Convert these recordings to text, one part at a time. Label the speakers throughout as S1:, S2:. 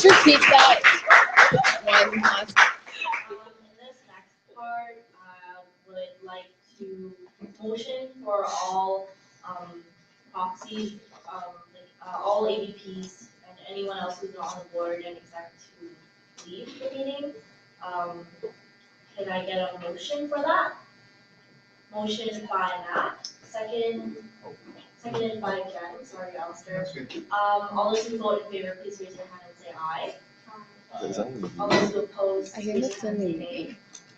S1: just repeat that one last.
S2: In this next part, I would like to motion for all proxies, all AVPs and anyone else who's not on the board and exec to leave the meeting. Can I get a motion for that? Motion by Matt, seconded by Jen, sorry, Alistair. All those who vote in favor, please raise your hand and say aye. All those who oppose,
S1: I
S2: please
S1: think
S2: raise
S1: it's
S2: your hand and
S1: in
S2: say nay.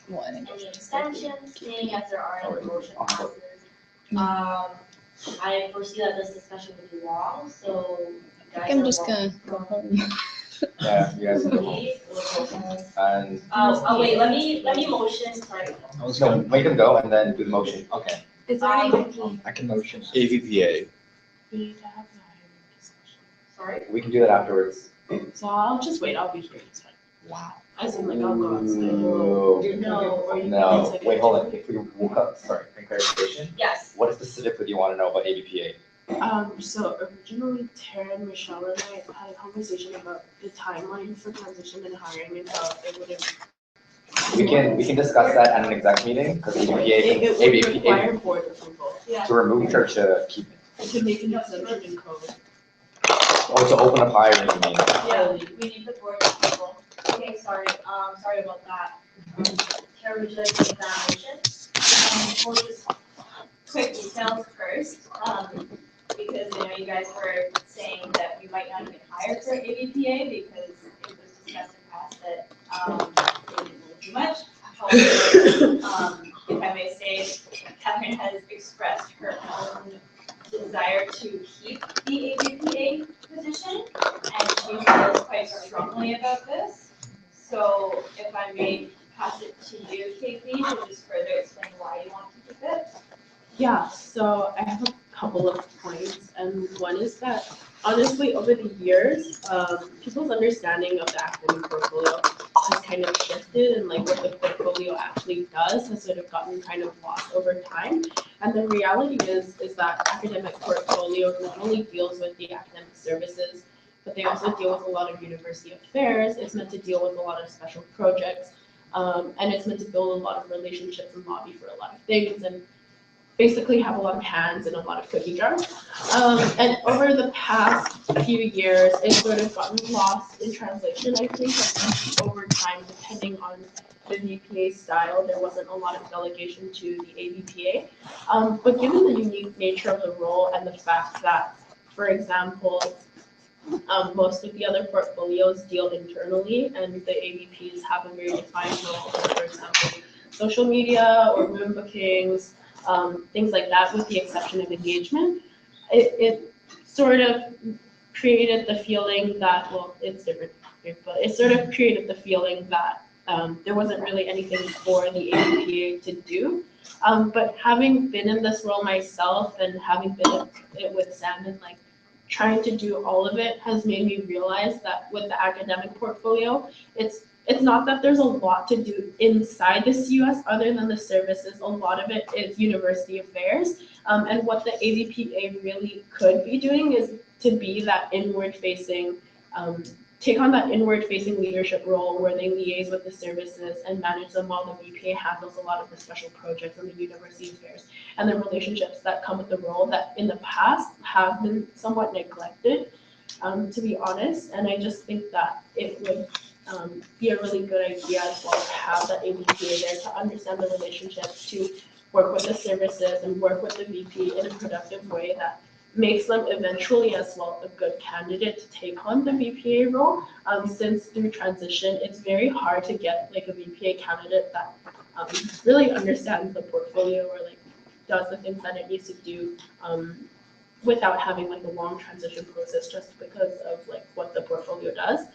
S1: the one.
S2: Any abstentions? Seeing as there are no, motion passes. I foresee that this discussion will be long, so you
S1: I
S2: guys
S1: think I'm
S2: are
S1: just
S2: welcome.
S1: gonna go home.
S3: Yeah, you guys can go home.
S2: Please, we'll go home.
S3: And
S2: Wait, let me motion, sorry.
S3: no, make them go and then do the motion.
S4: Okay.
S2: Is there any,
S4: I can motion.
S3: AVPA.
S5: We need to have the hiring discussion.
S2: sorry?
S3: We can do that afterwards.
S5: So I'll just wait, I'll be here, it's fine.
S3: Wow.
S5: As in like I'll go outside.
S2: No,
S5: Or you
S3: No,
S5: can
S3: wait, hold on. If we woke up, sorry, in clarification,
S2: Yes,
S3: what specifically do you want to know about AVPA?
S5: So originally Tara and Michelle and I had a conversation about the timeline for transition and hiring and how it wouldn't.
S3: We can discuss that at an exec meeting, because
S5: It
S3: AVPA,
S5: would require board approval
S2: yeah.
S3: to remove or to keep it?
S5: to make an exemption in code.
S3: Oh, to open up hiring, you mean?
S2: Yeah, we need the board approval. Okay, sorry about that. Tara, would you like to make that motion? We'll just quick details first, because I know you guys were saying that we might not even hire for AVPA because it was discussed in past that, they didn't know too much. However, if I may say, Catherine has expressed her own desire to keep the AVPA position, and she feels quite strongly about this. So if I may pass it to you, KP, to just further explain why you want to keep it.
S5: Yeah, so I have a couple of points, and one is that honestly, over the years, people's understanding of the academic portfolio has kind of shifted, and like what the portfolio actually does has sort of gotten kind of lost over time. And the reality is that academic portfolio not only deals with the academic services, but they also deal with a lot of university affairs. It's meant to deal with a lot of special projects, and it's meant to build a lot of relationships and lobby for a lot of things, and basically have a lot of hands and a lot of cookie jars. And over the past few years, it's sort of gotten lost in translation, I think, and over time, depending on the VPA style, there wasn't a lot of delegation to the AVPA. But given the unique nature of the role and the fact that, for example, most of the other portfolios deal internally, and the AVPs have a very defined role, for example, social media or room bookings, things like that, with the exception of engagement. It sort of created the feeling that, well, it's different, but it sort of created the feeling that there wasn't really anything for the AVPA to do. But having been in this role myself and having been in it with Sam and like trying to do all of it has made me realize that with the academic portfolio, it's not that there's a lot to do inside the CUS other than the services. A lot of it is university affairs. And what the AVPA really could be doing is to be that inward-facing, take on that inward-facing leadership role where they liaise with the services and manage them while the VPA handles a lot of the special projects and the university affairs and the relationships that come with the role that in the past have been somewhat neglected, to be honest. And I just think that it would be a really good idea as well to have that AVPA there to understand the relationships, to work with the services and work with the VP in a productive way that makes them eventually as well a good candidate to take on the VPA role. Since through transition, it's very hard to get like a VPA candidate that really understands the portfolio or like does the things that it needs to do without having like a long transition process just because of like what the portfolio does.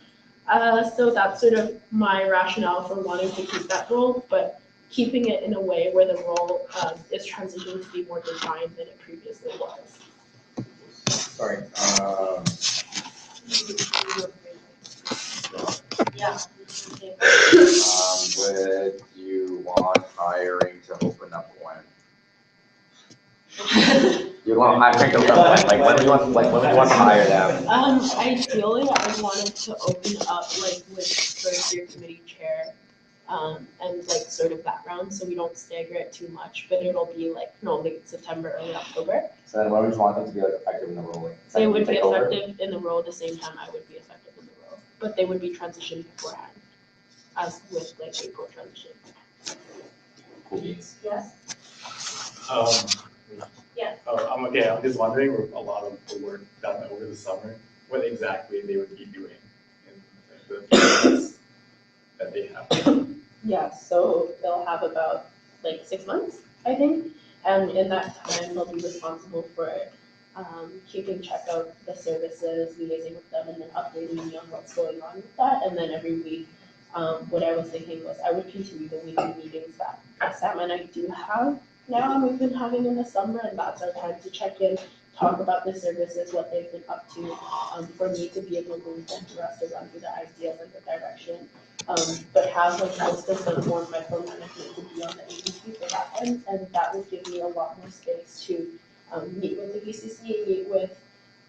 S5: So that's sort of my rationale for wanting to keep that role, but keeping it in a way where the role is transitioning to be more defined than it previously was.
S3: Sorry.
S2: Yeah.
S3: Would you want hiring to open up when? You We want to hire them, like when do you want, like when do you want to hire them?
S5: Ideally, I wanted to open up like with first year committee chair, and like sort of background, so we don't stagger it too much, but it'll be like, late September, early October.
S3: So then when would you want them to be like effective in the role? Like,
S5: They
S3: second
S5: would be
S3: take over?
S5: effective in the role at the same time I would be effective in the role, but they would be transitioned beforehand, as with like April transition.
S3: Cool beans.
S2: Yes? Yeah.
S4: I'm just wondering, with a lot of the work done over the summer, what exactly they would be doing in the projects that they have.
S5: Yeah, so they'll have about like 6 months, I think, and in that time, they'll be responsible for keeping check of the services, liaising with them, and then updating me on what's going on with that, and then every week, what I was thinking was I would continue the weekly meetings that Sam and I do have now, and we've been having in the summer, and that's our time to check in, talk about the services, what they've been up to, for me to be able to move them, for us to run through the ideas and the direction. But have like most of the more micro management to be on the agency for that end, and that would give me a lot more space to meet with the BCC, meet with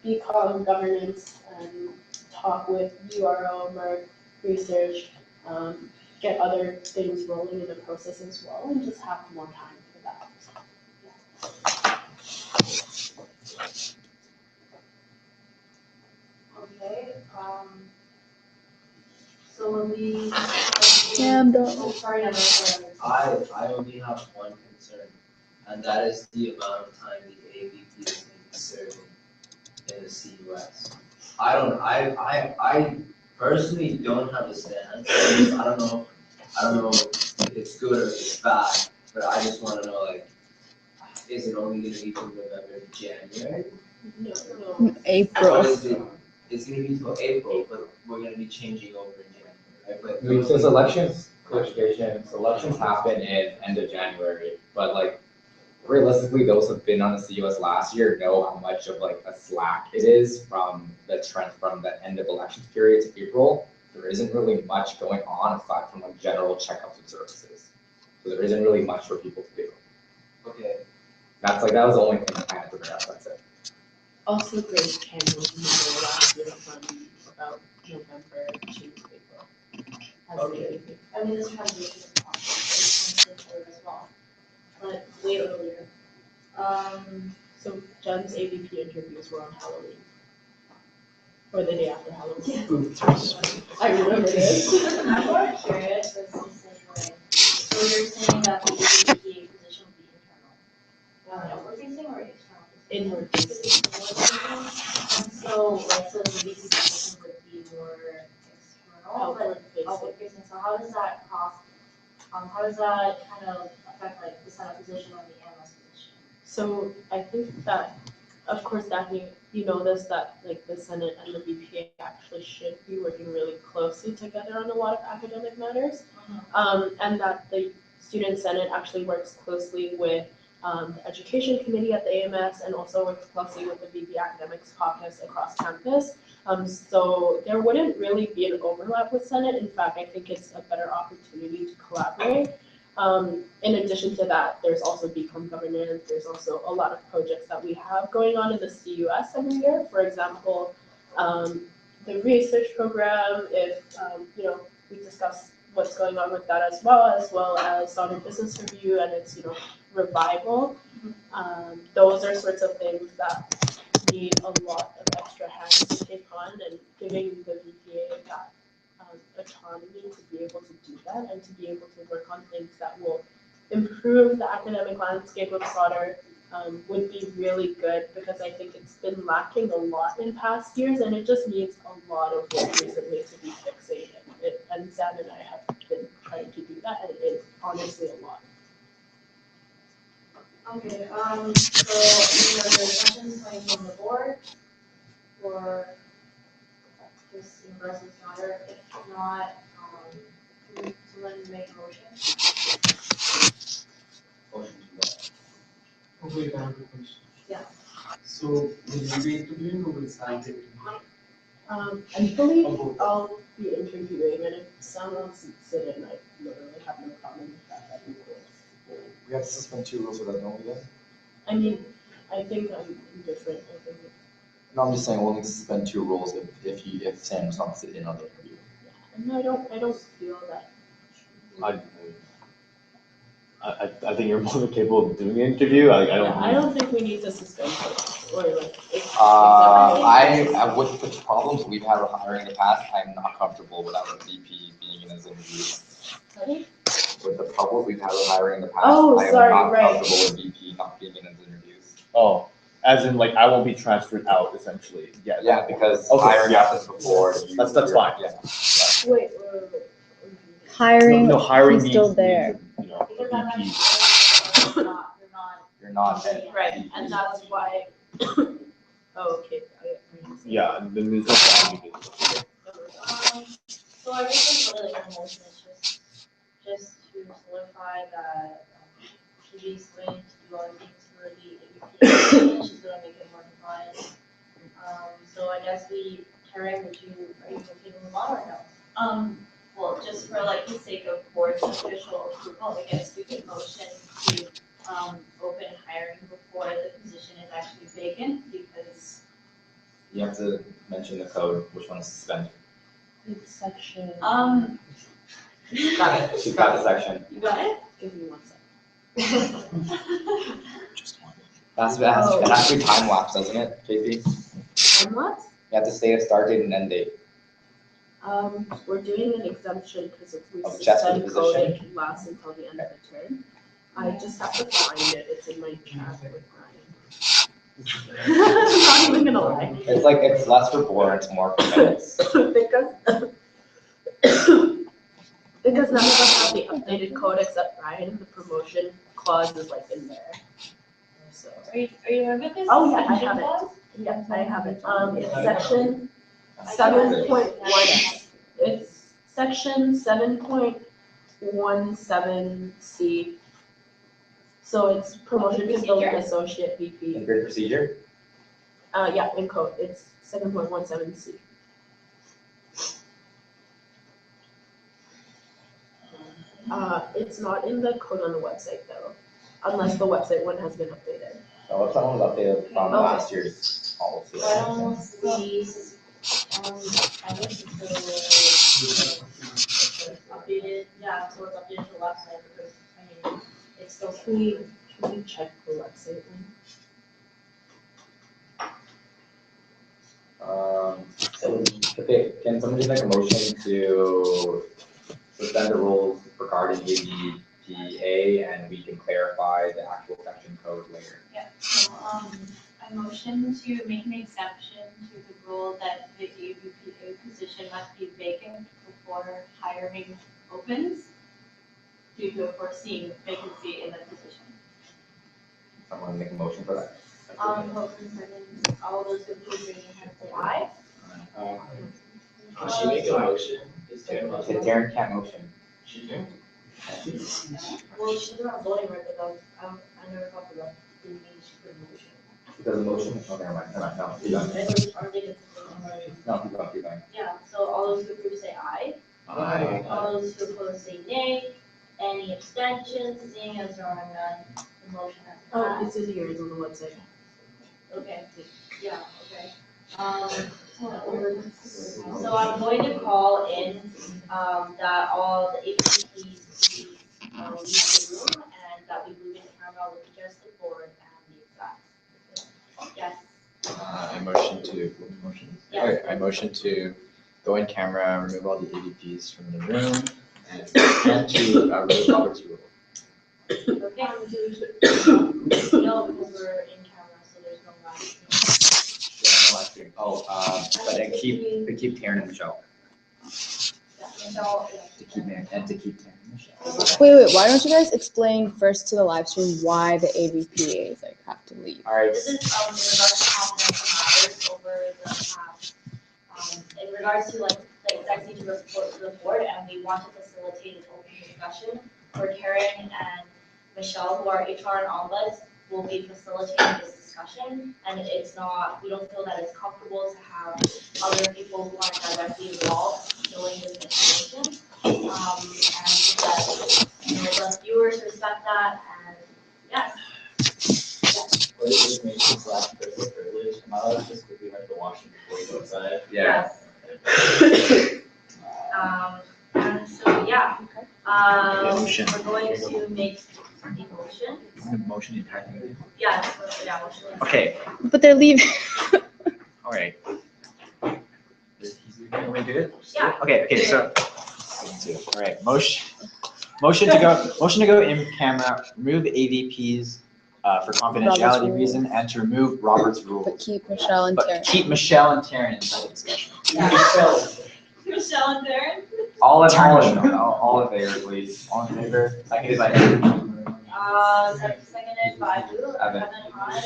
S5: BCom governance, and talk with URO, MERC, research, get other things rolling in the process as well, and just have more time for that.
S2: Okay, so when we.
S1: Damn, dog.
S2: Oh, sorry, I'm sorry.
S6: I only have one concern, and that is the amount of time the AVP is going to be serving in the CUS. I personally don't have a stance. I don't know if it's good or if it's bad, but I just want to know, like, is it only going to be till November, January?
S5: No.
S1: April.
S6: Or is it, it's going to be till April, but we're going to be changing over in January, right? But
S3: Since elections, clarification, so elections happen in end of January, but like realistically, those who've been on the CUS last year know how much of like a slack it is from the trend from the end of elections period to April. There isn't really much going on aside from like general checkups and services. So there isn't really much for people to do.
S6: Okay.
S3: That was the only thing I had to bring up, that's it.
S5: Also, Grace Campbell was in the last year from about November to April. As
S6: Okay.
S2: I mean, this transition is possible as well, but way earlier.
S5: So Jen's AVP interviews were on Halloween. Or the day after Halloween. I remember this.
S2: I'm more curious, this is like, so you're saying that the AVP position will be internal? Outward facing or external?
S5: Inward facing.
S2: So, like, so the VC position would be more external,
S5: Outward
S2: but outward
S5: facing.
S2: facing, so how does that cost, how does that kind of affect like the Senate position or the analyst position?
S5: So I think that, of course, Daphne, you know this, that like the Senate and the BPA actually should be working really closely together on a lot of academic matters. And that the Student Senate actually works closely with the Education Committee at the AMS, and also works closely with the VP Academics Caucus across campus. So there wouldn't really be an overlap with Senate. In fact, I think it's a better opportunity to collaborate. In addition to that, there's also BCom governance. There's also a lot of projects that we have going on in the CUS every year. For example, the research program, if, we discuss what's going on with that as well as Summer Business Review and its, revival. Those are sorts of things that need a lot of extra hands to take on, and giving the VPA that autonomy to be able to do that and to be able to work on things that will improve the academic landscape of Sauder would be really good, because I think it's been lacking a lot in past years, and it just needs a lot of work recently to be fixated. And Sam and I have been trying to do that, and it is honestly a lot.
S2: Okay, so any other questions coming from the board? Or just in regards to this matter, if not, can someone make a motion?
S6: Motion to that.
S7: Okay, I have a question.
S2: Yeah.
S7: So will you be interviewing or will Sam be interviewing?
S5: I believe I'll be interviewing, and if Sam wants to sit in, I literally have no problem with that. That'd be cool.
S3: We have to suspend 2 rules so that, don't we?
S5: I mean, I think I'm indifferent, I think,
S8: No, I'm just saying we'll need to suspend two rules if Sam's not sitting in on the interview.
S5: and I don't feel that.
S4: I think you're more than capable of doing an interview, I
S5: Yeah, I don't think we need to suspend it, or like.
S8: With the problems we've had with hiring in the past, I'm not comfortable without a VP being in his interviews.
S5: Sorry?
S8: With the problems we've had with hiring in the past,
S5: Oh,
S8: I am
S5: sorry,
S8: not
S5: right.
S8: comfortable with VP not being in his interviews.
S4: Oh, as in like I won't be transferred out essentially, yeah.
S8: Yeah, because
S4: Okay,
S8: hiring
S4: yeah.
S8: happens before you.
S4: That's fine.
S8: Yeah.
S5: Wait.
S9: Hiring,
S4: No, hiring
S9: he's still
S4: needs,
S9: there.
S4: you know,
S2: Because
S4: a
S2: I'm
S4: VP.
S2: not,
S8: You're not.
S5: Right, and that's why. Oh, okay.
S4: Yeah, and then there's no problem.
S2: So I guess really like the motion is just to solidify that she's going to do all things for the APA, she's gonna make it more compliant. So I guess Karen, are you okay to move on or no? Well, just for like the sake of board's official approval, I guess we can motion to, open hiring before the position is actually vacant, because
S3: You have to mention the code, which one to suspend.
S5: It's section.
S2: Um,
S5: Got it.
S3: She's got the section.
S2: you got it?
S5: Give me 1 second.
S8: Just one.
S3: It has to be time lapse, doesn't it, JP?
S5: And what?
S3: You have to state a start date and end date.
S5: We're doing an exemption because if we
S3: Of just for the
S5: suspend code,
S3: position?
S5: it lasts until the end of the term. I just have to find it, it's in my chat with Ryan. I'm not even gonna lie.
S3: It's less for board, it's more for minutes.
S5: Because none of us have the updated code except Ryan, and the promotion clause is like in there. So,
S2: Are you remember this?
S5: oh yeah, I
S2: Section
S5: have it.
S2: clause?
S5: Yeah, I have it. It's section 7.1. It's section 7.17C. So it's promotion to building associate VP.
S3: In grid procedure?
S5: Yeah, in code, it's 7.17C. It's not in the code on the website though, unless the website one has been updated.
S3: So if someone was updated from
S5: Okay.
S3: last year's policy.
S2: Why don't we, I guess it's updated, yeah, so it's updated to the website, because, I mean, it's still.
S5: Can we check the website one?
S3: Okay, can someone just make a motion to suspend the rules regarding ABPA and we can clarify the actual section code later?
S10: Yeah, so, I motion to make an exception to the rule that the ABPA position must be vacant before hiring opens due to a foreseen vacancy in the position.
S3: Someone make a motion for that?
S2: Motion second, all those in favor, raise your hand, say aye.
S6: Can she make a motion?
S3: Okay, Darren can't motion.
S6: She can.
S2: Well, she's not voting right, but I never thought of that, didn't mean she couldn't motion.
S3: Does a motion? Oh, never mind, no, keep going.
S2: Are they just voting?
S3: No, keep going.
S2: Yeah, so all those who approve say aye.
S6: Aye.
S2: All those who oppose say nay. Any abstentions? Seeing as there are none, the motion has
S5: Oh,
S2: passed.
S5: it's in here, it's on the website.
S2: Okay, yeah, okay. So I'm going to call in, that all the APPs leave the room and that we move into camera with just the board and the execs. Yes,
S8: I motion to,
S2: yes.
S8: I motion to go in camera, remove all the ADPs from the room, and to remove Robert's rule.
S2: Okay. No, because we're in camera, so there's no live.
S3: Yeah, no, I see. But then keep Taryn and Michelle.
S2: Yeah, Michelle,
S3: To keep Taryn and Michelle.
S9: Wait, why don't you guys explain first to the live stream why the ABPAs like have to leave?
S3: All right.
S2: This is, in regards to confidential matters over the past, in regards to like, the execs need to report to the board, and we want to facilitate an open discussion where Karen and Michelle, who are HR and ombuds, will be facilitating this discussion, and it's not, we don't feel that it's comfortable to have other people who aren't directly involved knowing this information. And that, the viewers respect that, and yes.
S8: Privilege. Am I allowed to just quickly have to wash it before you go outside?
S3: Yeah.
S2: And so, yeah,
S8: Motion.
S2: we're going to make a motion.
S8: Motion the entire thing.
S2: Yeah, motion.
S8: Okay,
S9: But they're leaving.
S8: all right. He's leaving. We good?
S2: Yeah.
S8: Okay, so, all right, motion to go in camera, remove the AVPs for confidentiality
S9: Robert's
S8: reason, and to remove Robert's
S9: But
S8: rules.
S9: keep Michelle and
S8: But
S9: Terry.
S8: keep Michelle and Taryn inside the discussion.
S10: Michelle and Darren?
S3: All in favor, please.
S8: All in favor?
S3: Seconded by
S2: Seconded by who?
S3: Evan.
S2: Aye.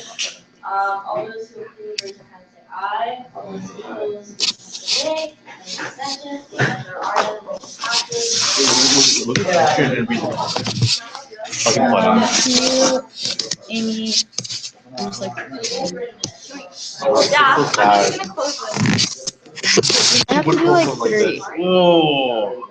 S2: All those who approve, raise your hand, say aye. All those who oppose, say nay. Any abstentions? The ayes are none, motion passes.
S9: Amy. I'm just like,
S2: Yeah,
S8: So
S2: I'm just gonna close this.
S9: I have to do like 3.
S8: Whoa.